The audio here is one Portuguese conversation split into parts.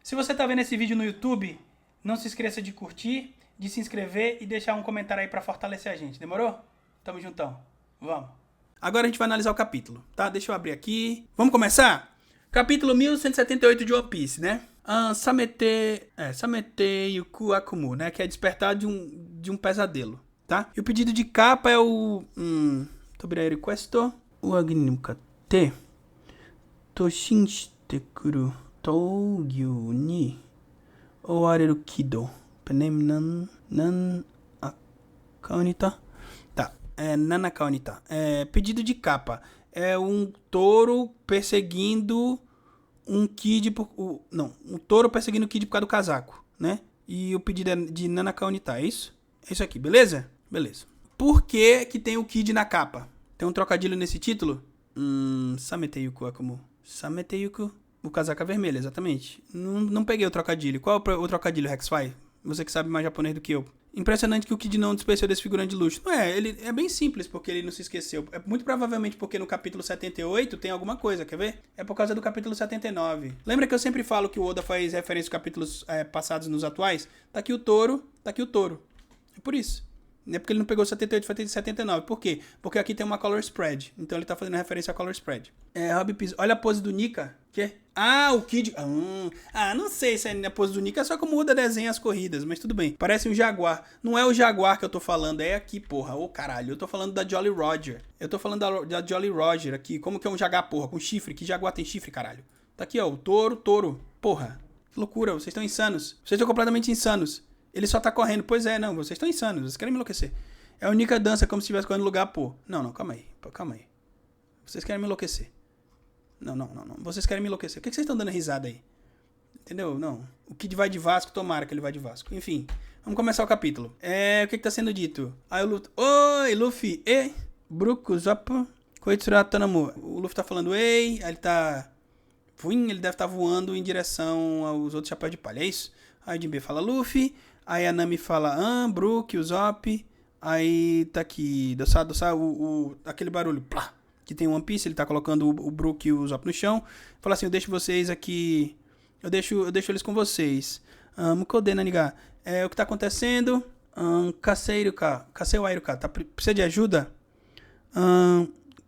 Se você tá vendo esse vídeo no YouTube, não se esqueça de curtir, de se inscrever e deixar um comentário aí pra fortalecer a gente. Demorou? Tamo juntão. Vamos. Agora a gente vai analisar o capítulo, tá? Deixa eu abrir aqui. Vamos começar? Capítulo 1178 de One Piece, né? Samete Yuku Akumu, né? Que é despertar de um pesadelo, tá? E o pedido de capa é o... Tobirei questo. O Agni-no-Kate. Toshinshite kuru Tougyu ni Owareru Kido. Penem nan akaunita. Tá. Nanakaunita. Pedido de capa. É um touro perseguindo um Kid um touro perseguindo o Kid por causa do casaco, né? E o pedido é de Nanakaunita, é isso? É isso aqui, beleza? Beleza. Por que que tem o Kid na capa? Tem um trocadilho nesse título? Sameteyuku Akumu. Sameteyuku. O casaco é vermelho, exatamente. Não peguei o trocadilho. Qual é o trocadilho, Rexfy? Você que sabe mais japonês do que eu. Impressionante que o Kid não dispensou desse figurante de luxo. Não é, ele é bem simples porque ele não se esqueceu. É muito provavelmente porque no capítulo 78 tem alguma coisa, quer ver? É por causa do capítulo 79. Lembra que eu sempre falo que o Oda faz referência aos capítulos passados nos atuais? Tá aqui o touro, tá aqui o touro. É por isso. Não é porque ele não pegou 78 e 79. Por quê? Porque aqui tem uma color spread. Então ele tá fazendo referência à color spread. Rob Piece. Olha a pose do Nika. Que? O Kid. Não sei se é a pose do Nika, só como o Oda desenha as corridas, mas tudo bem. Parece um jaguar. Não é o jaguar que eu tô falando, é aqui, porra. Ô, caralho. Eu tô falando da Jolly Roger. Eu tô falando da Jolly Roger aqui. Como que é um jaguar, porra? Com chifre. Que jaguar tem chifre, caralho? Tá aqui, ó. O touro. Porra. Que loucura. Vocês estão insanos. Vocês estão completamente insanos. Ele só tá correndo. Pois é, não. Vocês estão insanos. Vocês querem me enlouquecer. É a única dança como se estivesse correndo no lugar, pô. Não. Calma aí. Vocês querem me enlouquecer. Não. Vocês querem me enlouquecer. Por que vocês estão dando risada aí? Entendeu? Não. O Kid vai de Vasco, tomara que ele vai de Vasco. Enfim, vamos começar o capítulo. O que tá sendo dito? Aí o Luffy... Oi, Luffy. Bruku, Zop. Koitsura Tanamu. O Luffy tá falando ei. Aí ele tá... Ele deve estar voando em direção aos outros chapéus de palha. É isso? Aí o Jinbe fala Luffy. Aí a Nami fala Brook, o Zop. Aí tá aqui... aquele barulho. Plá. Que tem One Piece, ele tá colocando o Brook e o Zop no chão. Fala assim, eu deixo vocês aqui... Eu deixo eles com vocês. Mukode Naniga. O que tá acontecendo? Kasei Wairuka. Precisa de ajuda?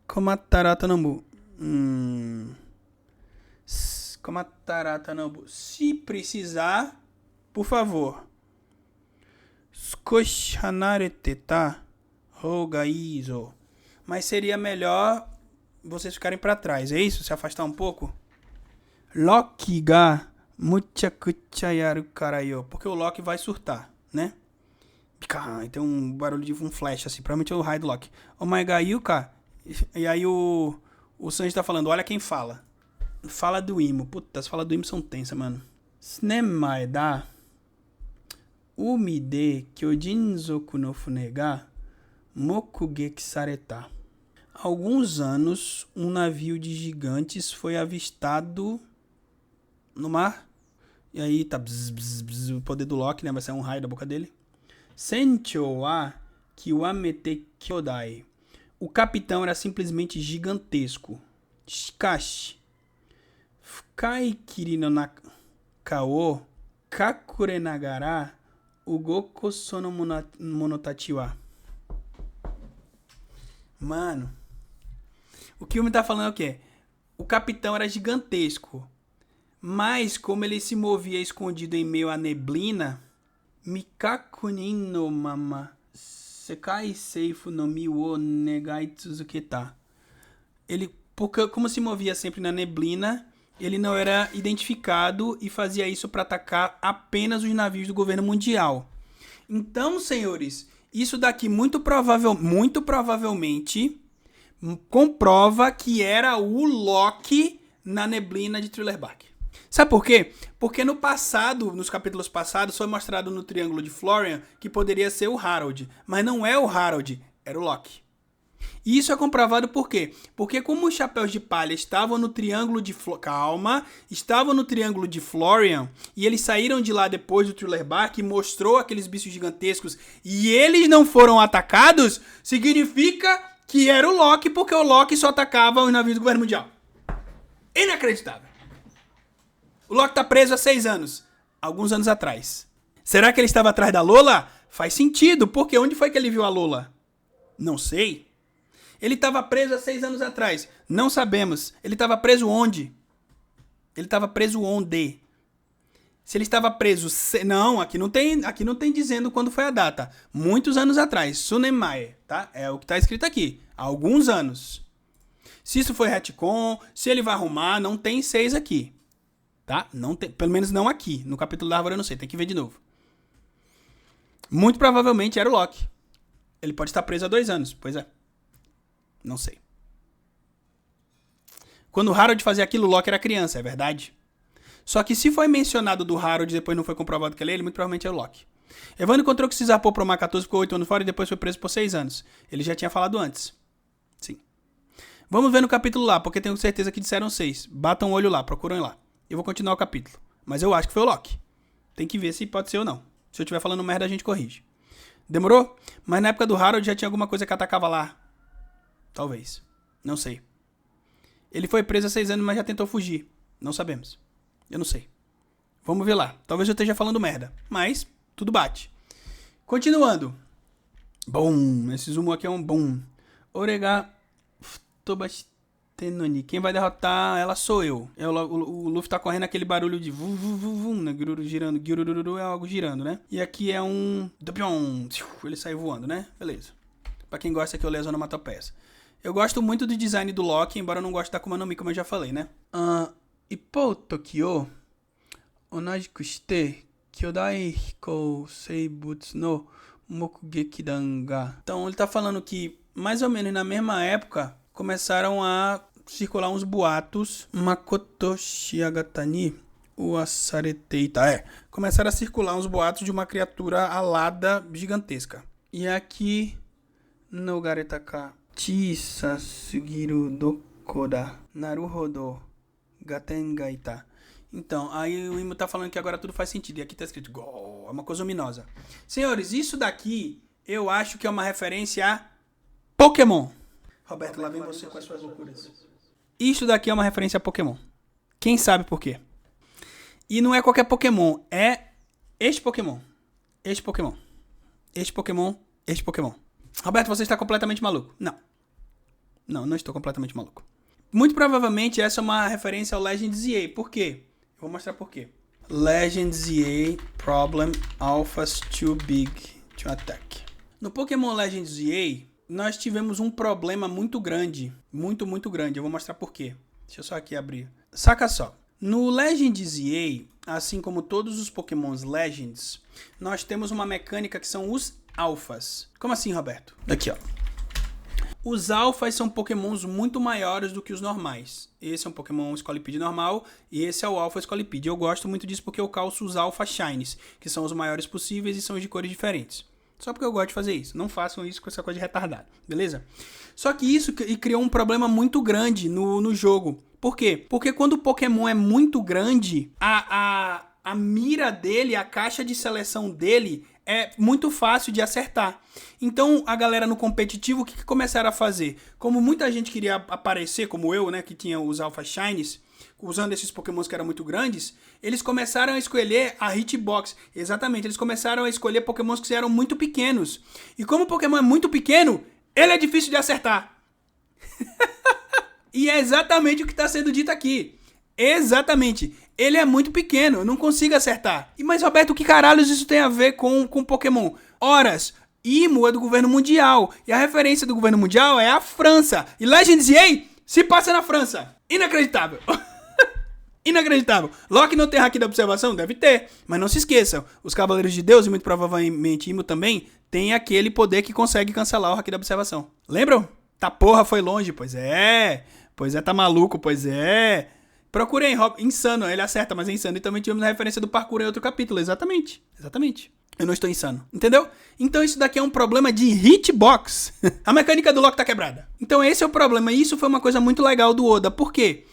Komatarata Nambu. Komatarata Nambu. Se precisar, por favor. Skoshi hanarete ta houga izo. Mas seria melhor vocês ficarem pra trás, é isso? Se afastar um pouco? Loki ga muchakucha yaru karayo. Porque o Loki vai surtar, né? Tem um barulho de um flash, assim. Provavelmente é o raio do Loki. Omega yuka. E aí o Sanji tá falando, olha quem fala. Fala do Imo. Puta, as falas do Imo são tensas, mano. Snemae da umide kyojinzoku no funega mokugeki sareta. Há alguns anos, um navio de gigantes foi avistado no mar. E aí tá o poder do Loki, né? Vai sair um raio da boca dele. Senchou wa kiwamete kyodai. O capitão era simplesmente gigantesco. Shikashi. Fukai kiri no nakao kakure nagara ugoko sono monotachi wa. Mano, o que o me tá falando é o quê? O capitão era gigantesco, mas como ele se movia escondido em meio à neblina, Mikakunin no mama sekai seifu no mi wo negai tsuzuketa. Ele, como se movia sempre na neblina, ele não era identificado e fazia isso para atacar apenas os navios do governo mundial. Então, senhores, isso daqui muito provavelmente comprova que era o Loki na neblina de Thriller Bark. Sabe por quê? Porque no passado, nos capítulos passados, foi mostrado no Triângulo de Florian que poderia ser o Harold. Mas não é o Harold, era o Loki. E isso é comprovado por quê? Porque como os chapéus de palha estavam no Triângulo de Florian e eles saíram de lá depois do Thriller Bark e mostrou aqueles bichos gigantescos e eles não foram atacados, significa que era o Loki, porque o Loki só atacava os navios do governo mundial. Inacreditável. O Loki tá preso há 6 anos. Alguns anos atrás. Será que ele estava atrás da Lola? Faz sentido, porque onde foi que ele viu a Lola? Não sei. Ele estava preso há 6 anos atrás. Não sabemos. Ele estava preso onde? Ele estava preso onde? Se ele estava preso... Não, aqui não tem dizendo quando foi a data. Muitos anos atrás. Sunemae, tá? É o que está escrito aqui. Há alguns anos. Se isso foi retcon, se ele vai arrumar, não tem 6 aqui. Tá? Não tem, pelo menos não aqui. No capítulo da árvore eu não sei. Tem que ver de novo. Muito provavelmente era o Loki. Ele pode estar preso há 2 anos. Pois é. Não sei. Quando o Harold fazia aquilo, o Loki era criança, é verdade? Só que se foi mencionado do Harold e depois não foi comprovado que ele, muito provavelmente é o Loki. Evandro encontrou que se zarpou pro Mar 14, ficou 8 anos fora e depois foi preso por 6 anos. Ele já tinha falado antes. Sim. Vamos ver no capítulo lá, porque tenho certeza que disseram 6. Batam o olho lá, procurem lá. Eu vou continuar o capítulo. Mas eu acho que foi o Loki. Tem que ver se pode ser ou não. Se eu estiver falando merda, a gente corrige. Demorou? Mas na época do Harold já tinha alguma coisa que atacava lá. Talvez. Não sei. Ele foi preso há 6 anos, mas já tentou fugir. Não sabemos. Eu não sei. Vamos ver lá. Talvez eu esteja falando merda. Mas, tudo bate. Continuando. Bom. Esse zoom aqui é um bom. Orega Tobastenoni. Quem vai derrotar ela sou eu. O Luffy tá correndo aquele barulho de vum, vum, vum, vum, né? Gururu girando. Gururu é algo girando, né? E aqui é um... Ele sai voando, né? Beleza. Pra quem gosta que eu leio as onomatopeias. Eu gosto muito do design do Loki, embora eu não goste da Akuma no Mi, como eu já falei, né? Ippo Tokyo onajiku shite Kyodai Hikou Seibutsu no Mokugekidan ga. Então ele tá falando que mais ou menos na mesma época começaram a circular uns boatos Makoto Shiagata ni Uasareteita. Começaram a circular uns boatos de uma criatura alada gigantesca. E aqui no Garetaka Chisa Sugiru Dokoda Naruhodo Gatengaita. Então, aí o Imo tá falando que agora tudo faz sentido. E aqui tá escrito Gol, é uma coisa ominosa. Senhores, isso daqui eu acho que é uma referência a Pokémon. Roberto, lá vem você com as suas loucuras. Isso daqui é uma referência a Pokémon. Quem sabe por quê? E não é qualquer Pokémon, é este Pokémon. Este Pokémon. Este Pokémon. Este Pokémon. Roberto, você está completamente maluco. Não. Não estou completamente maluco. Muito provavelmente essa é uma referência ao Legend ZA. Por quê? Eu vou mostrar por quê. Legend ZA Problem Alphas Too Big to Attack. No Pokémon Legend ZA, nós tivemos um problema muito grande. Muito, muito grande. Eu vou mostrar por quê. Deixa eu só aqui abrir. Saca só. No Legend ZA, assim como todos os Pokémons Legends, nós temos uma mecânica que são os alfas. Como assim, Roberto? Aqui, ó. Os alfas são pokémons muito maiores do que os normais. Esse é um pokémon Scolipede normal e esse é o alfa Scolipede. Eu gosto muito disso porque eu calço os alfa shinies, que são os maiores possíveis e são de cores diferentes. Só porque eu gosto de fazer isso. Não façam isso com essa coisa de retardado, beleza? Só que isso criou um problema muito grande no jogo. Por quê? Porque quando o pokémon é muito grande, a mira dele, a caixa de seleção dele é muito fácil de acertar. Então, a galera no competitivo, o que começaram a fazer? Como muita gente queria aparecer, como eu, né, que tinha os Alpha Shinies, usando esses pokémons que eram muito grandes, eles começaram a escolher a hitbox. Exatamente, eles começaram a escolher pokémons que eram muito pequenos. E como o pokémon é muito pequeno, ele é difícil de acertar. E é exatamente o que está sendo dito aqui. Exatamente. Ele é muito pequeno, eu não consigo acertar. Mas, Roberto, o que caralhos isso tem a ver com Pokémon? Horas, Imo é do governo mundial. E a referência do governo mundial é a França. E Legend ZA se passa na França. Inacreditável. Inacreditável. Loki não tem hack da observação? Deve ter. Mas não se esqueçam, os Cavaleiros de Deus, e muito provavelmente Imo também, tem aquele poder que consegue cancelar o hack da observação. Lembram? Tá porra, foi longe. Pois é. Pois é, tá maluco. Pois é. Procurem, insano, ele acerta, mas é insano. E também tivemos a referência do parkour em outro capítulo, exatamente. Eu não estou insano, entendeu? Então isso daqui é um problema de hitbox. A mecânica do Loki tá quebrada. Então esse é o problema, e isso foi uma coisa muito legal do Oda. Por quê?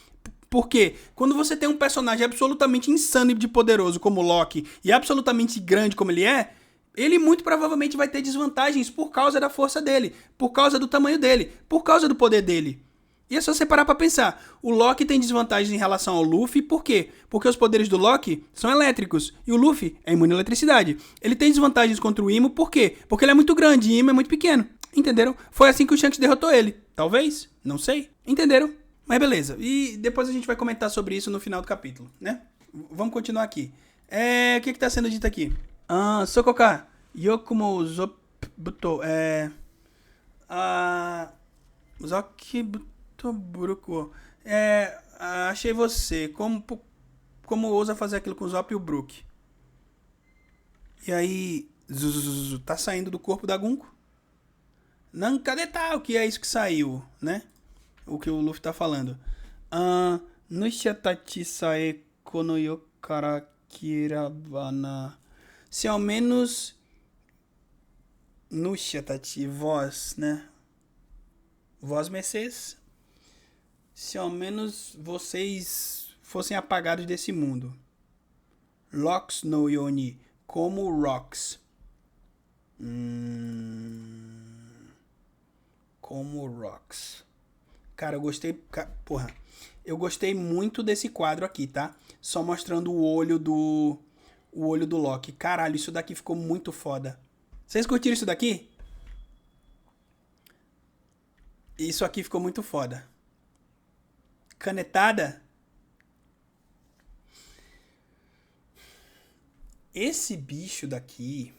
Porque quando você tem um personagem absolutamente insano e de poderoso como o Loki, e absolutamente grande como ele é, ele muito provavelmente vai ter desvantagens por causa da força dele, por causa do tamanho dele, por causa do poder dele. E é só você parar pra pensar. O Loki tem desvantagens em relação ao Luffy, por quê? Porque os poderes do Loki são elétricos e o Luffy é imune à eletricidade. Ele tem desvantagens contra o Imo, por quê? Porque ele é muito grande e o Imo é muito pequeno. Entenderam? Foi assim que o Shanks derrotou ele. Talvez? Não sei. Entenderam? Mas beleza. E depois a gente vai comentar sobre isso no final do capítulo, né? Vamos continuar aqui. O que tá sendo dito aqui? Sokoka. Yokumo Zobuto. Zoki Buruko. Achei você. Como ousa fazer aquilo com o Zop e o Brook? E aí, tá saindo do corpo da Gunko? Cadê tal? Que é isso que saiu, né? O que o Luffy tá falando. Nushatachi sae kono yokara kirabana. Se ao menos Nushatachi, vós, né? Vós, mercês. Se ao menos vocês fossem apagados desse mundo. Rocks no Yoni. Como Rocks. Como Rocks. Cara, eu gostei... Porra. Eu gostei muito desse quadro aqui, tá? Só mostrando o olho do Loki. Caralho, isso daqui ficou muito foda. Vocês curtiram isso daqui? Isso aqui ficou muito foda. Canetada. Esse bicho daqui...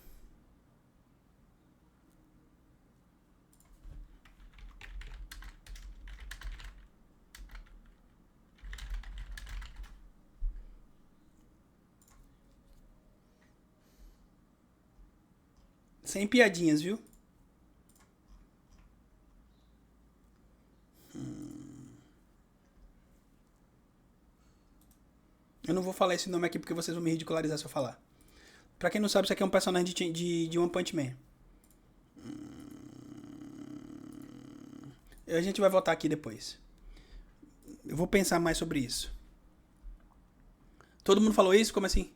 Sem piadinhas, viu? Eu não vou falar esse nome aqui porque vocês vão me ridicularizar se eu falar. Pra quem não sabe, isso aqui é um personagem de One Punch Man. A gente vai voltar aqui depois. Eu vou pensar mais sobre isso. Todo mundo falou isso? Como assim?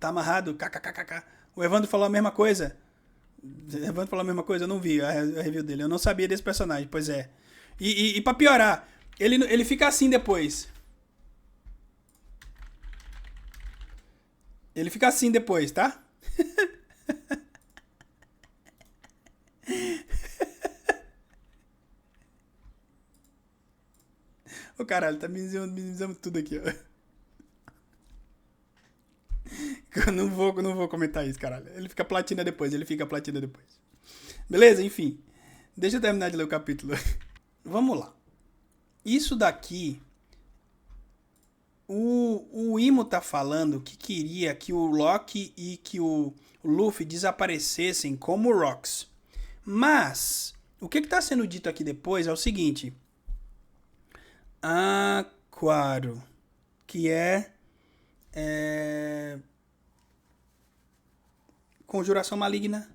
Tá amarrado? KKKKK. O Evandro falou a mesma coisa. Eu não vi a review dele. Eu não sabia desse personagem, pois é. E pra piorar, ele fica assim depois. Ele fica assim depois, tá? Ô caralho, tá me dizendo tudo aqui, ó. Eu não vou comentar isso, caralho. Ele fica platina depois. Beleza? Enfim. Deixa eu terminar de ler o capítulo. Vamos lá. Isso daqui... O Imo tá falando que queria que o Loki e que o Luffy desaparecessem como Rocks. Mas, o que tá sendo dito aqui depois é o seguinte. Aquaro. Que é... Conjuração maligna.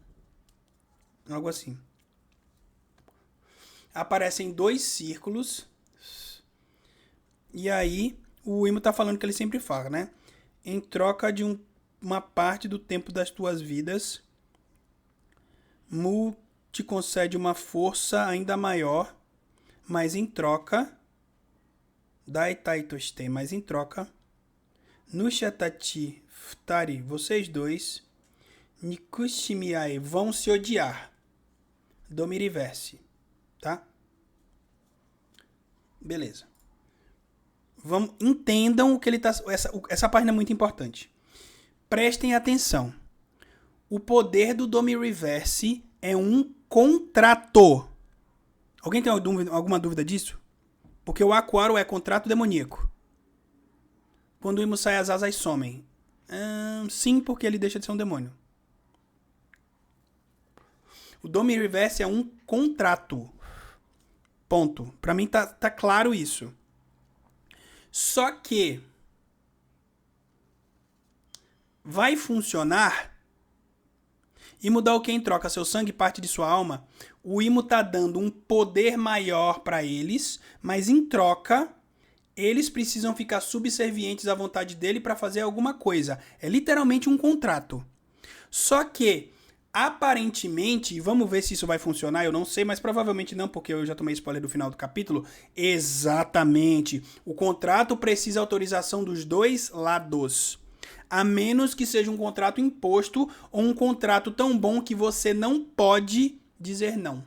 Algo assim. Aparecem 2 círculos. E aí, o Imo tá falando que ele sempre fala, né? Em troca de uma parte do tempo das tuas vidas, Mu te concede uma força ainda maior, mas em troca... Daitaitoshite, mas em troca... Nushatachi Futari, vocês dois... Nikushimiai, vão se odiar. Domiriverse, tá? Beleza. Entendam o que ele tá... Essa página é muito importante. Prestem atenção. O poder do Domiriverse é um contrato. Alguém tem alguma dúvida disso? Porque o Aquaro é contrato demoníaco. Quando o Imo sai, as asas somem. Sim, porque ele deixa de ser um demônio. O Domiriverse é um contrato. Ponto. Pra mim tá claro isso. Só que vai funcionar e mudar o que em troca? Seu sangue, parte de sua alma. O Imo tá dando um poder maior pra eles, mas em troca eles precisam ficar subservientes à vontade dele pra fazer alguma coisa. É literalmente um contrato. Só que Aparentemente, vamos ver se isso vai funcionar, eu não sei, mas provavelmente não, porque eu já tomei spoiler do final do capítulo. Exatamente. O contrato precisa autorização dos dois lados. A menos que seja um contrato imposto ou um contrato tão bom que você não pode dizer não.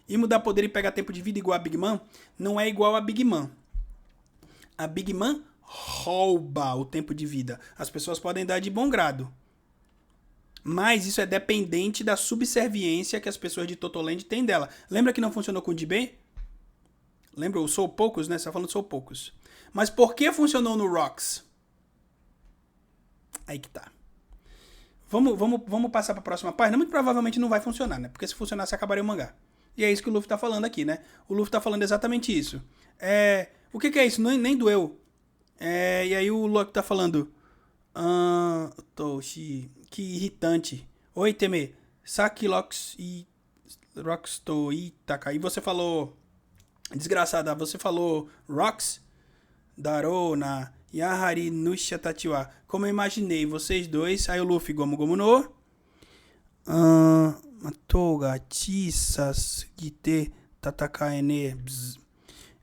E mudar poder e pegar tempo de vida igual a Big Man não é igual a Big Man. A Big Man rouba o tempo de vida. As pessoas podem dar de bom grado. Mas isso é dependente da subserviência que as pessoas de Totoland têm dela. Lembra que não funcionou com o DB? Lembra o Sou Poucos, né? Você tá falando Sou Poucos. Mas por que funcionou no Rocks? Aí que tá. Vamos passar pra próxima página. Muito provavelmente não vai funcionar, né? Porque se funcionasse, acabaria o mangá. E é isso que o Luffy tá falando aqui, né? O Luffy tá falando exatamente isso. O que é isso? Nem doeu. E aí o Luffy tá falando... Toshi... Que irritante. Oi, Teme. Saki Rocks e... Rocks to Itaka. E você falou... Desgraçada, você falou Rocks? Darona... Yahari Nusha Tatiwa. Como eu imaginei, vocês dois... Aí o Luffy, Gomu Gomu no... Matoga, Chisas, Gite, Tatakaene.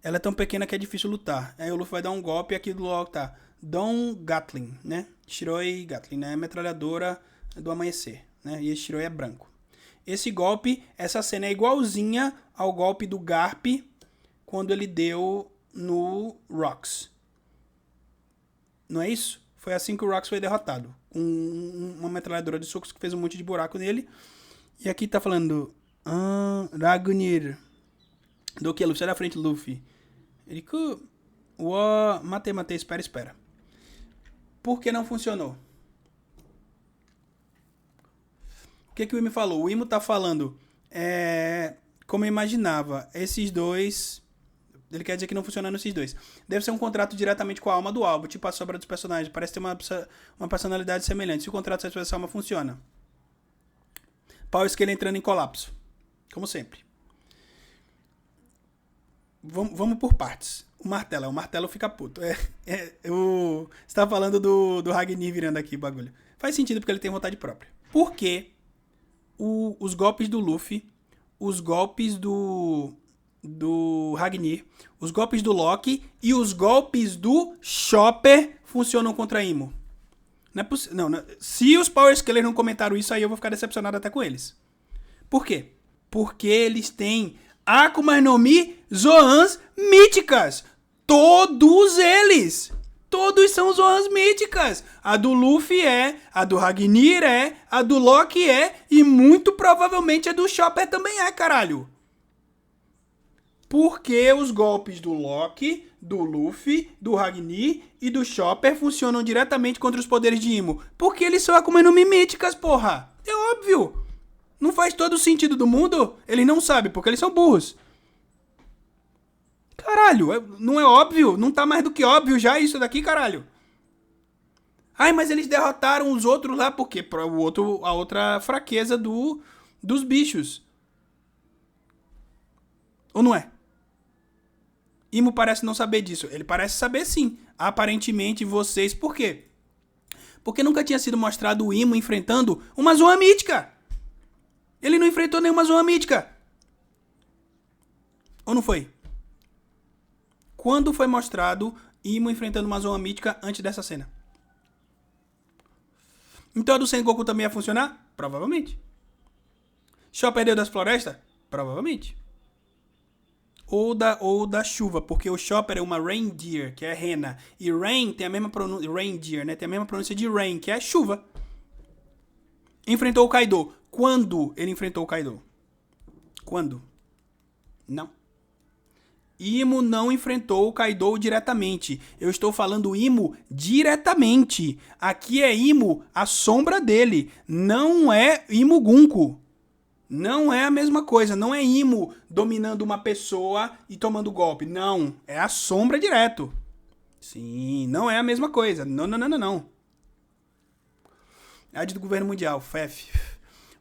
Ela é tão pequena que é difícil lutar. Aí o Luffy vai dar um golpe e aqui do logo tá... Don Gatling, né? Shiroi Gatling, né? Metralhadora do amanhecer, né? E esse Shiroi é branco. Esse golpe, essa cena é igualzinha ao golpe do Garp quando ele deu no Rocks. Não é isso? Foi assim que o Rocks foi derrotado. Uma metralhadora de socos que fez um monte de buraco nele. E aqui tá falando... Ragnir. Do que, Luffy? Sai da frente, Luffy. Riku... Matei, espera. Por que não funcionou? O que o Imo falou? O Imo tá falando... como eu imaginava, esses dois... Ele quer dizer que não funcionando esses dois. Deve ser um contrato diretamente com a alma do álbum, tipo a sobra dos personagens. Parece ter uma personalidade semelhante. Se o contrato satisfaz essa alma, funciona. Power Scale entrando em colapso. Como sempre. Vamos por partes. O martelo fica puto. Você tá falando do Ragnir virando aqui o bagulho. Faz sentido porque ele tem vontade própria. Por que os golpes do Luffy, os golpes do Ragnir, os golpes do Loki e os golpes do Chopper funcionam contra Imo? Não é possível. Não, se os Power Scalers não comentaram isso, aí eu vou ficar decepcionado até com eles. Por quê? Porque eles têm Akuma no Mi Zoans míticas. Todos eles. Todos são Zoans míticas. A do Luffy a do Ragnir a do Loki e muito provavelmente a do Chopper também caralho. Porque os golpes do Loki, do Luffy, do Ragnir e do Chopper funcionam diretamente contra os poderes de Imo? Porque eles são Akuma no Mi míticas, porra. É óbvio. Não faz todo o sentido do mundo? Eles não sabem, porque eles são burros. Caralho, não é óbvio? Não tá mais do que óbvio já isso daqui, caralho? Ai, mas eles derrotaram os outros lá, por quê? A outra fraqueza dos bichos. Ou não é? Imo parece não saber disso. Ele parece saber sim. Aparentemente vocês, por quê? Porque nunca tinha sido mostrado o Imo enfrentando uma Zoan mítica. Ele não enfrentou nenhuma Zoan mítica. Ou não foi? Quando foi mostrado Imo enfrentando uma Zoan mítica antes dessa cena? Então a do Sengoku também ia funcionar? Provavelmente. Chopper Deus das Florestas? Provavelmente. Ou da chuva, porque o Chopper é uma reindeer, que é rena. E rain tem a mesma pronúncia... Reindeer, né? Tem a mesma pronúncia de rain, que é chuva. Enfrentou o Kaido. Quando ele enfrentou o Kaido? Quando? Não. Imo não enfrentou o Kaido diretamente. Eu estou falando Imo diretamente. Aqui é Imo, a sombra dele. Não é Imo Gunko. Não é a mesma coisa. Não é Imo dominando uma pessoa e tomando golpe. Não. É a sombra direto. Sim, não é a mesma coisa. Não. AD do governo mundial, FEF.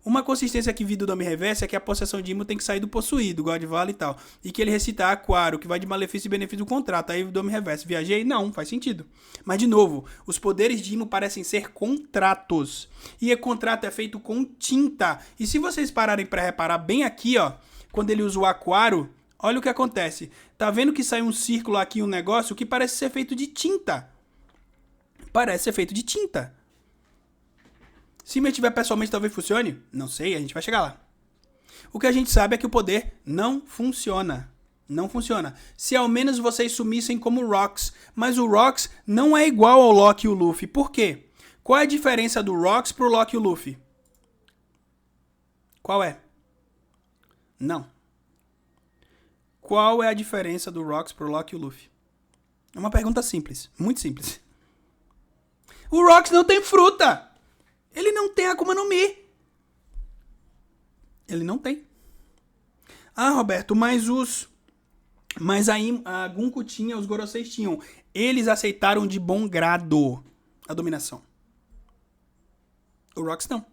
Uma consistência que vi do nome reverso é que a possessão de Imo tem que sair do possuído, Godvala e tal. E que ele recita Aquário, que vai de malefício e benefício do contrato. Aí o nome reverso. Viajei? Não, faz sentido. Mas, de novo, os poderes de Imo parecem ser contratos. E o contrato é feito com tinta. E se vocês pararem para reparar bem aqui, ó, quando ele usa o Aquário, olha o que acontece. Tá vendo que sai um círculo aqui, um negócio que parece ser feito de tinta. Parece ser feito de tinta. Se me tiver pessoalmente, talvez funcione. Não sei, a gente vai chegar lá. O que a gente sabe é que o poder não funciona. Não funciona. Se ao menos vocês sumissem como Rocks. Mas o Rocks não é igual ao Loki e o Luffy. Por quê? Qual é a diferença do Rocks pro Loki e o Luffy? Qual é? Não. Qual é a diferença do Rocks pro Loki e o Luffy? É uma pergunta simples. Muito simples. O Rocks não tem fruta. Ele não tem Akuma no Mi. Ele não tem. Ah, Roberto, mas a Gunko tinha, os Goroseis tinham. Eles aceitaram de bom grado a dominação. O Rocks não.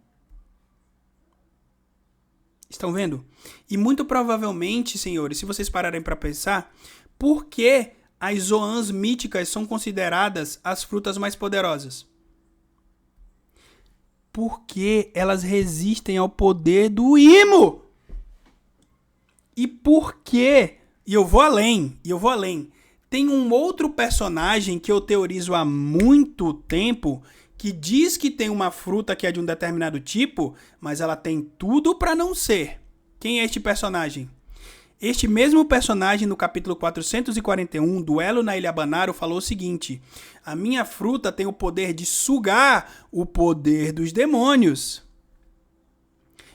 Estão vendo? E muito provavelmente, senhores, se vocês pararem para pensar, por que as Zoans míticas são consideradas as frutas mais poderosas? Porque elas resistem ao poder do Imo. E por quê? E eu vou além. Tem um outro personagem que eu teorizo há muito tempo que diz que tem uma fruta que é de um determinado tipo, mas ela tem tudo para não ser. Quem é este personagem? Este mesmo personagem, no capítulo 441, Duelo na Ilha Banaro, falou o seguinte: a minha fruta tem o poder de sugar o poder dos demônios.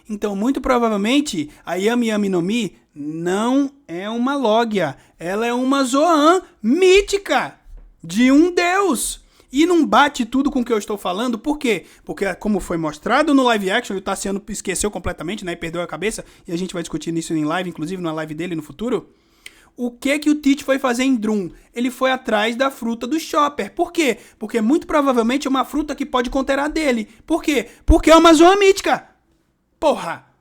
Então, muito provavelmente, a Yami Yami no Mi não é uma Logia. Ela é uma Zoan mítica de um deus. E não bate tudo com o que eu estou falando, por quê? Porque, como foi mostrado no live action, e o Tassiano esqueceu completamente, né, e perdeu a cabeça, e a gente vai discutir isso em live, inclusive na live dele no futuro. O que o Teach foi fazer em Drum? Ele foi atrás da fruta do Chopper. Por quê? Porque muito provavelmente é uma fruta que pode conter a dele. Por quê? Porque é uma Zoan mítica. Porra!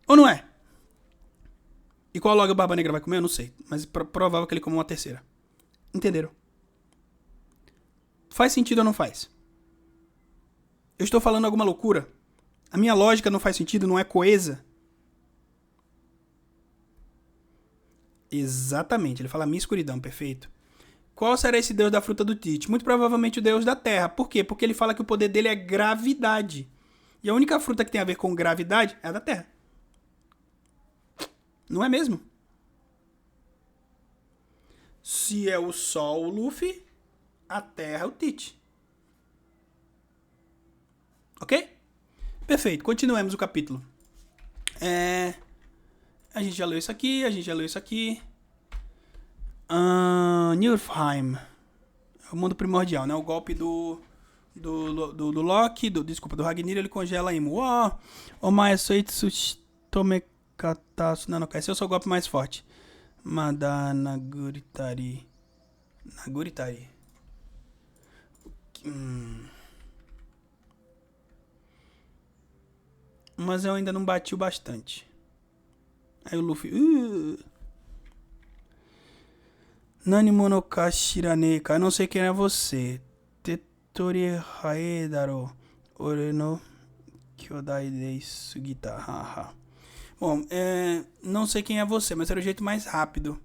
Ou não é? E qual logo o Barba Negra vai comer? Eu não sei. Mas provável que ele come uma terceira. Entenderam? Faz sentido ou não faz? Eu estou falando alguma loucura? A minha lógica não faz sentido, não é coesa? Exatamente, ele fala minha escuridão, perfeito. Qual será esse deus da fruta do Teach? Muito provavelmente o deus da terra. Por quê? Porque ele fala que o poder dele é gravidade. E a única fruta que tem a ver com gravidade é a da terra. Não é mesmo? Se é o sol, o Luffy, a terra, o Teach. Ok? Perfeito, continuemos o capítulo. A gente já leu isso aqui, Niflheim. É o mundo primordial, né? O golpe do Loki, do Ragnir, ele congela Imo. Não, esse é o seu golpe mais forte. Naguritari. Mas eu ainda não bati o bastante. Aí o Luffy... Nani monokashiraneka. Eu não sei quem é você. Tetori haedaro. Ore no kyodai dei sugita. Haha. Bom, não sei quem é você, mas era o jeito mais rápido.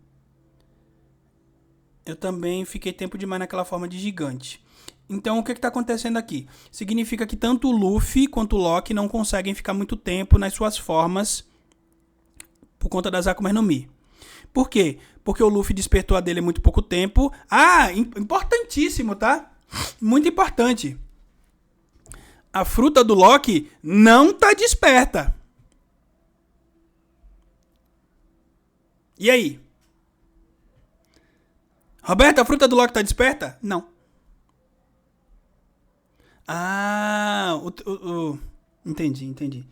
Eu também fiquei tempo demais naquela forma de gigante. Então, o que está acontecendo aqui? Significa que tanto o Luffy quanto o Loki não conseguem ficar muito tempo nas suas formas por conta das Akuma no Mi. Por quê? Porque o Luffy despertou a dele há muito pouco tempo. Ah, importantíssimo, tá? Muito importante. A fruta do Loki não tá desperta. E aí? Roberto, a fruta do Loki tá desperta? Não. Ah, entendi.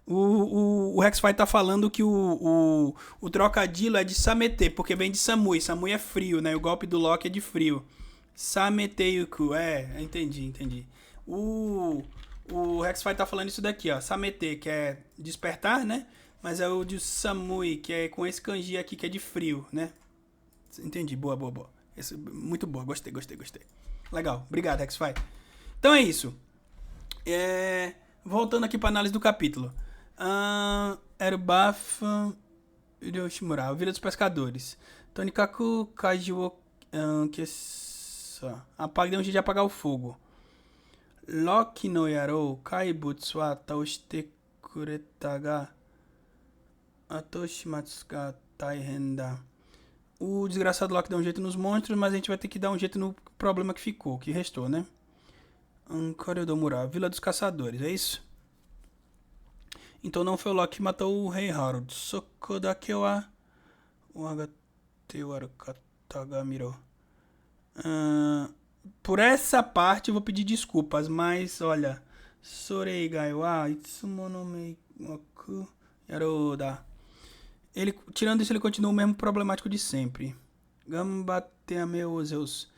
O Rexfy tá falando que o trocadilho é de Samete, porque vem de Samui. Samui é frio, né? O golpe do Loki é de frio. Samete Yuku, entendi. O O Rexfy tá falando isso daqui, ó. Samete, que é despertar, né? Mas é o de Samui, que é com esse kanji aqui, que é de frio, né? Entendi. Boa, boa, boa. Esse, muito boa. Gostei. Legal. Obrigado, Rexfy. Então é isso. Voltando aqui pra análise do capítulo. Erubaf Hiroshimura, Vila dos Pescadores. Tonikaku Kajiwo apague, dê um jeito de apagar o fogo. Loki no Yarou Kaibutsu wa taoshite kureta ga atoshimatsu ga taihen da. O desgraçado Loki dá um jeito nos monstros, mas a gente vai ter que dar um jeito no problema que ficou, que restou, né? Koreodomura, Vila dos Caçadores, é isso? Então não foi o Loki que matou o Rei Harold. Sokodake wa wagate waru kata ga miro. Por essa parte eu vou pedir desculpas, mas olha, Soreigai wa itsumo no meiwaku yarouda. Ele, tirando isso, ele continua o mesmo problemático de sempre. Gambate ameu, Zeus.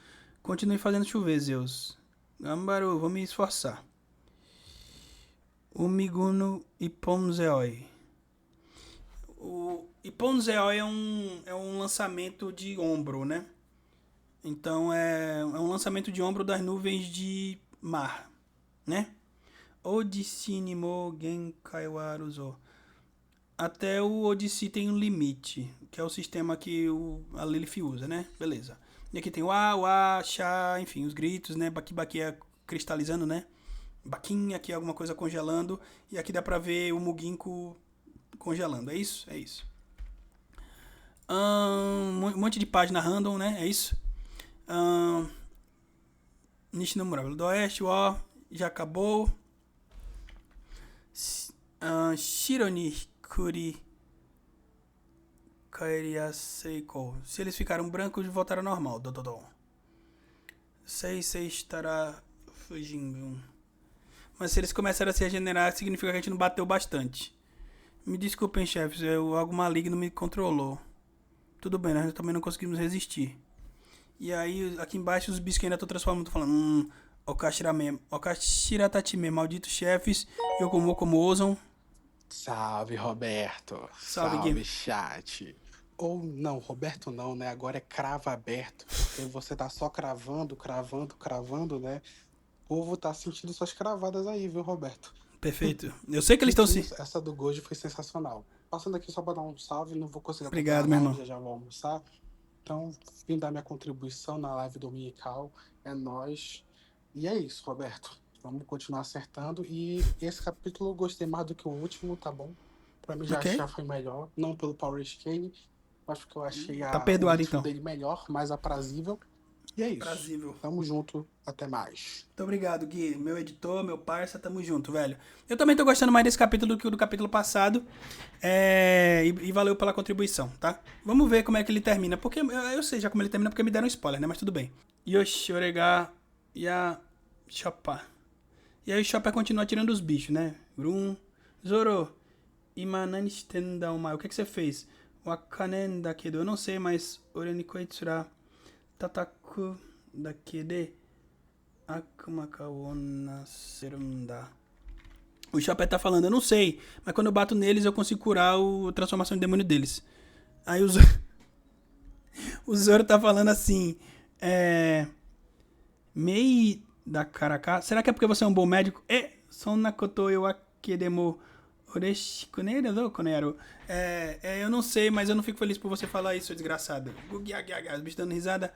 Continue fazendo chover, Zeus. Gambaru, vou me esforçar. O Miguno Iponzeoi. O Iponzeoi é um lançamento de ombro, né? Então é um lançamento de ombro das nuvens de mar, né? Odissi mo Genkai wa Aruzo. Até o Odissi tem um limite, que é o sistema que a Lilith usa, né? Beleza. E aqui tem o A, Chá, enfim, os gritos, né? Baki é cristalizando, né? Baquinha, aqui é alguma coisa congelando. E aqui dá pra ver o Muginko congelando. É isso? É isso. Um monte de página random, né? É isso. Nishinomura, do Oeste, ó, já acabou. Shironi Kuri Kaeria Seiko. Se eles ficaram brancos, voltaram ao normal. Dododon. Sei estará fugindo. Mas se eles começaram a se regenerar, significa que a gente não bateu bastante. Me desculpem, chefes, algo maligno me controlou. Tudo bem, nós também não conseguimos resistir. E aí, aqui embaixo, os bichos que ainda estão transformando, estão falando... Okashira Tatime, malditos chefes, como ousam. Salve, Roberto. Salve, chat. Ou não, Roberto não, né? Agora é crava aberto. Porque você tá só cravando, né? O povo tá sentindo suas cravadas aí, viu, Roberto? Perfeito. Eu sei que eles estão se... Essa do Gojo foi sensacional. Passando aqui só pra dar um salve, não vou conseguir Obrigado, meu irmão. já vou almoçar. Então, vim dar minha contribuição na live dominical. É nóis. E é isso, Roberto. Vamos continuar acertando. E esse capítulo eu gostei mais do que o último, tá bom? Pra mim já foi melhor. Não pelo Power Scan, mas porque eu achei tá perdoado, então. dele melhor, mais aprazível. E é isso. Aprazível. Tamo junto. Até mais. Muito obrigado, Gui. Meu editor, meu parça, tamo junto, velho. Eu também tô gostando mais desse capítulo do que o do capítulo passado. E valeu pela contribuição, tá? Vamos ver como é que ele termina. Porque eu sei já como ele termina, porque me deram spoiler, né? Mas tudo bem. Yoshi, Orega, Ya, Chopper. E aí o Chopper continua tirando os bichos, né? Grum, Zoro, Imanani Shitenda Omai. O que você fez? Wakanen Dakedo. Eu não sei, mas Orenikoitsura Tataku Dakede Akumaka Wona Serunda. O Chopper tá falando, eu não sei, mas quando eu bato neles eu consigo curar a transformação de demônio deles. Aí o Zoro tá falando assim, Mei da Karaka. Será que é porque você é um bom médico? Sonnakoto eu akedemo oreshiku ne desu nero. Eu não sei, mas eu não fico feliz por você falar isso, seu desgraçado. Os bichos dando risada.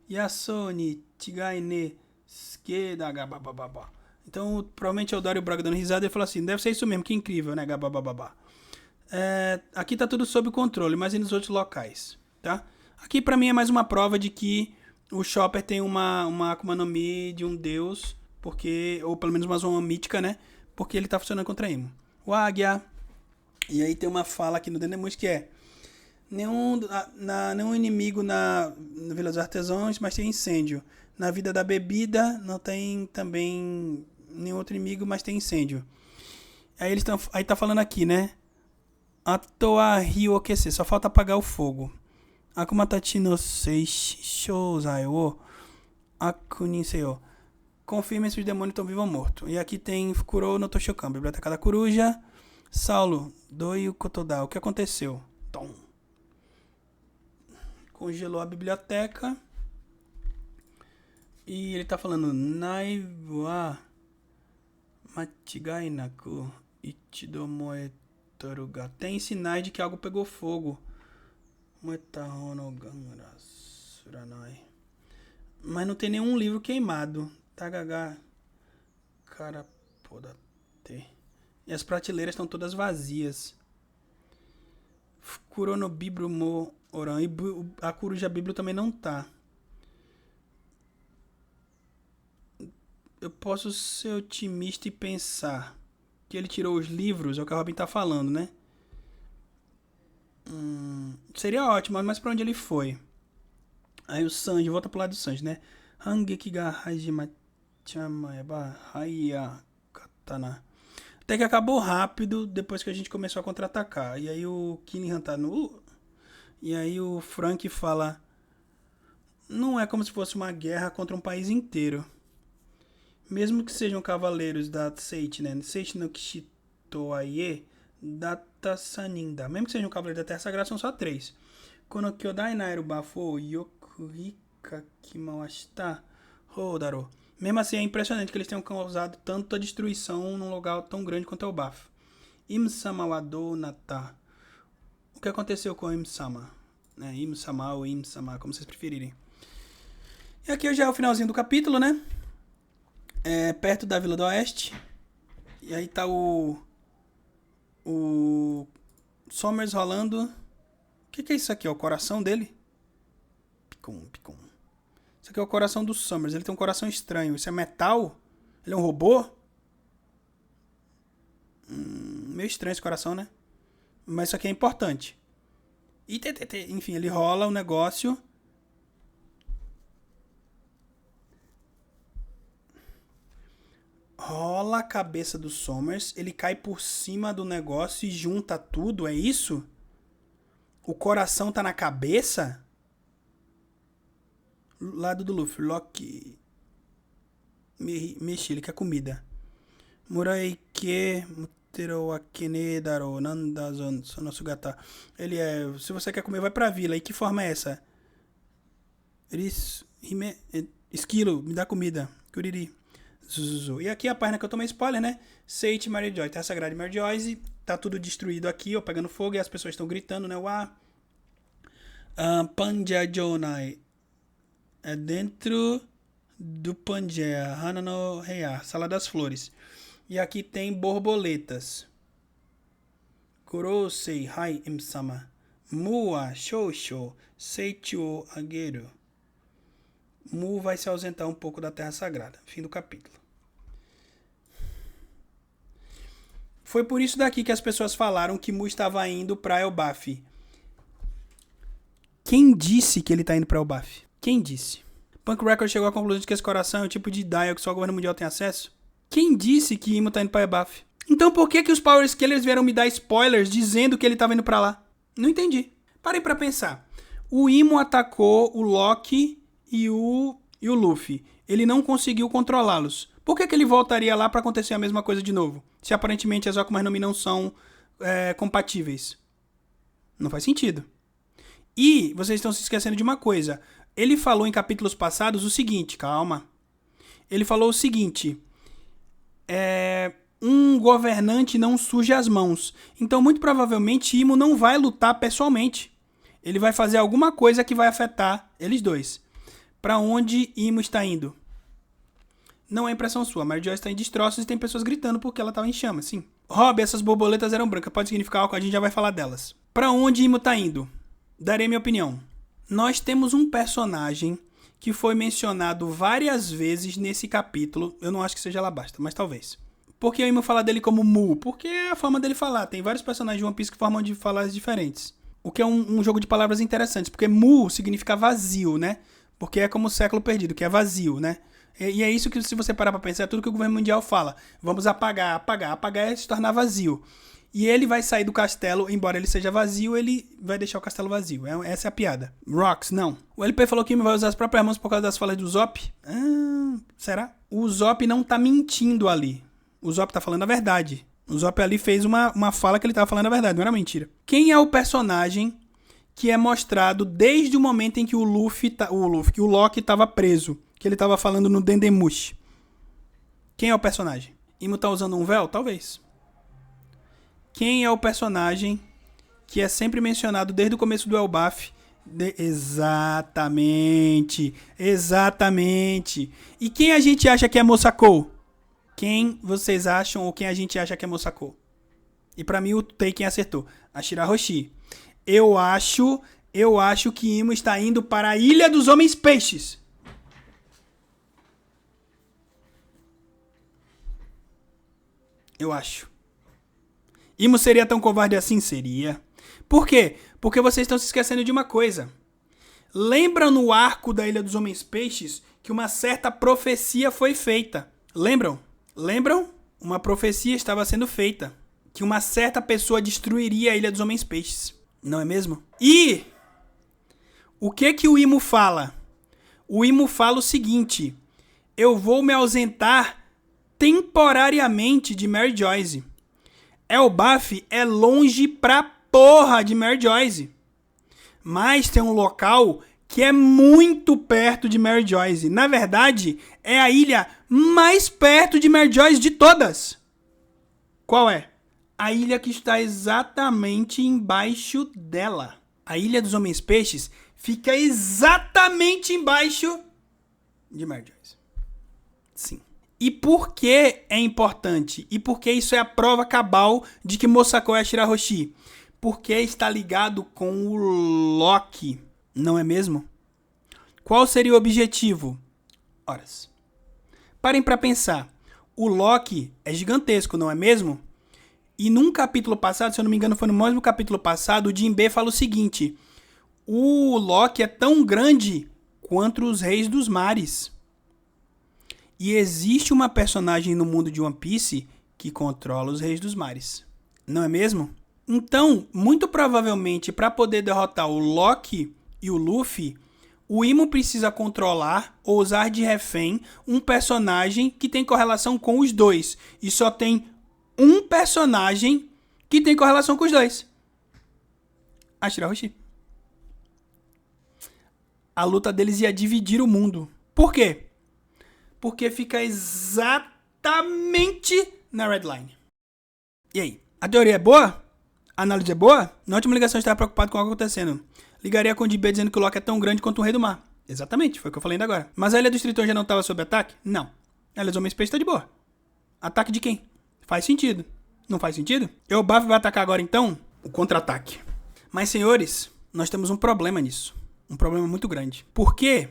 Yasoni tigai ne skeda gababababa. Então, provavelmente é o Dario Braga dando risada e falou assim, deve ser isso mesmo, que incrível, né, gababababa. Aqui tá tudo sob controle, mas e nos outros locais, tá? Aqui pra mim é mais uma prova de que o Chopper tem uma Akuma no Mi de um deus, porque, ou pelo menos uma zona mítica, né? Porque ele tá funcionando contra Imo. O Águia. E aí tem uma fala aqui no Dendemush que é nenhum inimigo na Vila dos Artesãos, mas tem incêndio. Na Vida da Bebida não tem também nenhum outro inimigo, mas tem incêndio. Aí tá falando aqui, né? Atoa Ryokese, só falta apagar o fogo. Akuma tachi no seishi shouzai wo aku ni seyo. confirmem se os demônios estão vivos ou mortos. E aqui tem Fukuro no Toshokan, Biblioteca da Coruja. Saulo, Doi Kotoda, o que aconteceu? Tom. Congelou a biblioteca. E ele tá falando Nai wa machigai naku ichido moetoru ga. Tem sinais de que algo pegou fogo. Moetaho no ganra suranai. Mas não tem nenhum livro queimado. Tagaga karapodate. E as prateleiras estão todas vazias. Fukuro no Bibro mo oran. E a coruja bíblia também não tá. Eu posso ser otimista e pensar que ele tirou os livros, é o que a Robin tá falando, né? Seria ótimo, mas pra onde ele foi? Aí o Sanji, volta pro lado do Sanji, né? Hangeki ga hajima chamaeba haya katana. Até que acabou rápido, depois que a gente começou a contra-atacar. E aí o Killingham tá no... E aí o Frank fala... Não é como se fosse uma guerra contra um país inteiro. Mesmo que sejam cavaleiros da Seichi, né? Seichi no Kishito Aie, Data Saninda. Mesmo que sejam cavaleiros da Terra Sagrada, são só 3. Kono Kyodai Nairu Bafo Yokuhika Kimawashita Hodaro. Mesmo assim, é impressionante que eles tenham causado tanta destruição num lugar tão grande quanto é o Bafo. Im-sama wa dou nata. O que aconteceu com Im-sama? Im-sama ou Im-sama, como vocês preferirem. E aqui já é o finalzinho do capítulo, né? Perto da Vila do Oeste. E aí tá o Sommers rolando. O que é isso aqui? É o coração dele? Picum. Isso aqui é o coração do Sommers. Ele tem um coração estranho. Isso é metal? Ele é um robô? Meio estranho esse coração, né? Mas isso aqui é importante. E enfim, ele rola o negócio. Rola a cabeça do Sommers, ele cai por cima do negócio e junta tudo, é isso? O coração tá na cabeça? Lado do Luffy, Loki. Mexe, ele quer comida. Muraike mutero akene daro nandazon sonosugata. Ele se você quer comer, vai pra vila. E que forma é essa? Esquilo, me dá comida. Kuriri. E aqui a página que eu tomei spoiler, né? Seiichi Mary Joy, Terra Sagrada de Mary Joyce. Tá tudo destruído aqui, ó, pegando fogo. E as pessoas estão gritando, né? Pangea Jonai. É dentro do Pangea. Hana no Heia, Sala das Flores. E aqui tem borboletas. Kurosei Hai Im-sama. Mua Shoushou. Seichu Ageru. Mu vai se ausentar um pouco da Terra Sagrada. Fim do capítulo. Foi por isso daqui que as pessoas falaram que Mu estava indo para Elbaf. Quem disse que ele está indo para Elbaf? Quem disse? Punk Record chegou à conclusão de que esse coração é o tipo de dial que só o governo mundial tem acesso? Quem disse que Imo está indo para Elbaf? Então por que os Power Scalers vieram me dar spoilers dizendo que ele estava indo para lá? Não entendi. Parei para pensar. O Imo atacou o Loki e o Luffy. Ele não conseguiu controlá-los. Por que ele voltaria lá para acontecer a mesma coisa de novo? Se aparentemente as Akuma no Mi não são compatíveis. Não faz sentido. E vocês estão se esquecendo de uma coisa. Ele falou em capítulos passados o seguinte, calma. Ele falou o seguinte. Um governante não suja as mãos. Então, muito provavelmente, Imo não vai lutar pessoalmente. Ele vai fazer alguma coisa que vai afetar eles dois. Pra onde Imo está indo? Não é impressão sua. Mary Joyce está em destroços e tem pessoas gritando porque ela estava em chamas, sim. Rob, essas borboletas eram brancas. Pode significar algo, a gente já vai falar delas. Pra onde Imo está indo? Darei minha opinião. Nós temos um personagem que foi mencionado várias vezes nesse capítulo. Eu não acho que seja Alabasta, mas talvez. Por que o Imo fala dele como Mu? Porque é a forma dele falar. Tem vários personagens de One Piece que formam de falas diferentes. O que é um jogo de palavras interessantes. Porque Mu significa vazio, né? Porque é como o século perdido, que é vazio, né? E é isso que, se você parar pra pensar, é tudo que o governo mundial fala. Vamos apagar. Apagar é se tornar vazio. E ele vai sair do castelo, embora ele seja vazio, ele vai deixar o castelo vazio. Essa é a piada. Rocks, não. O LP falou que vai usar as próprias mãos por causa das falas do Zop. Será? O Usopp não tá mentindo ali. O Usopp tá falando a verdade. O Usopp ali fez uma fala que ele tava falando a verdade, não era mentira. Quem é o personagem que é mostrado desde o momento em que o Loki tava preso? Que ele tava falando no Dendemushi. Quem é o personagem? Imo tá usando um véu? Talvez. Quem é o personagem que é sempre mencionado desde o começo do Elbaf? Exatamente. E quem a gente acha que é Mosako? Quem vocês acham ou quem a gente acha que é Mosako? E pra mim o Teiken acertou. A Shirahoshi. Eu acho que Imo está indo para a Ilha dos Homens Peixes. Eu acho. Imo seria tão covarde assim? Seria. Por quê? Porque vocês estão se esquecendo de uma coisa. Lembram no arco da Ilha dos Homens Peixes que uma certa profecia foi feita? Lembram? Uma profecia estava sendo feita. Que uma certa pessoa destruiria a Ilha dos Homens Peixes. Não é mesmo? E o que o Imo fala? O Imo fala o seguinte: eu vou me ausentar temporariamente de Mary Joyce. Elbaf é longe pra porra de Mary Joyce. Mas tem um local que é muito perto de Mary Joyce. Na verdade, é a ilha mais perto de Mary Joyce de todas. Qual é? A ilha que está exatamente embaixo dela. A Ilha dos Homens Peixes fica exatamente embaixo de Mary Joyce. Sim. E por que é importante? E por que isso é a prova cabal de que Mosako é a Shirahoshi? Porque está ligado com o Loki, não é mesmo? Qual seria o objetivo? Horas. Parem para pensar. O Loki é gigantesco, não é mesmo? E num capítulo passado, se eu não me engano foi no mesmo capítulo passado, o Jinbe fala o seguinte: o Loki é tão grande quanto os Reis dos Mares. E existe uma personagem no mundo de One Piece que controla os Reis dos Mares. Não é mesmo? Então, muito provavelmente, para poder derrotar o Loki e o Luffy, o Imo precisa controlar ou usar de refém um personagem que tem correlação com os dois. E só tem um personagem que tem correlação com os dois. A Shirahoshi. A luta deles ia dividir o mundo. Por quê? Porque fica exatamente na Red Line. E aí? A teoria é boa? A análise é boa? Na última ligação eu estava preocupado com algo acontecendo. Ligaria com o Jinbe dizendo que o Loki é tão grande quanto o Rei do Mar. Exatamente, foi o que eu falei ainda agora. Mas a Ilha dos Tritões já não estava sob ataque? Não. A Ilha dos Homens Peixes está de boa. Ataque de quem? Faz sentido. Não faz sentido? Elbaf vai atacar agora então? O contra-ataque. Mas senhores, nós temos um problema nisso. Um problema muito grande. Por quê?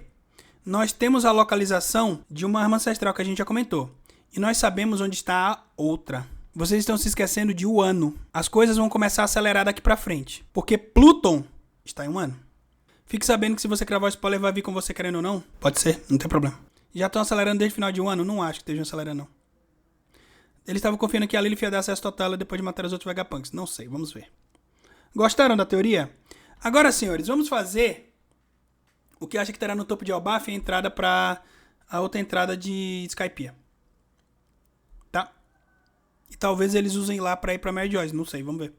Nós temos a localização de uma arma ancestral que a gente já comentou. E nós sabemos onde está a outra. Vocês estão se esquecendo de Wano. As coisas vão começar a acelerar daqui pra frente. Porque Pluton está em Wano. Fique sabendo que se você cravar o spoiler vai vir com você querendo ou não. Pode ser, não tem problema. Já estão acelerando desde o final de Wano? Não acho que estejam acelerando não. Eles estavam confiando que a Lilith ia dar acesso total depois de matar os outros Vegapunks. Não sei, vamos ver. Gostaram da teoria? Agora, senhores, vamos fazer o que acha que terá no topo de Elbaf e a entrada para a outra entrada de Skypiea. Tá? E talvez eles usem lá para ir para Mary Joyce, não sei, vamos ver.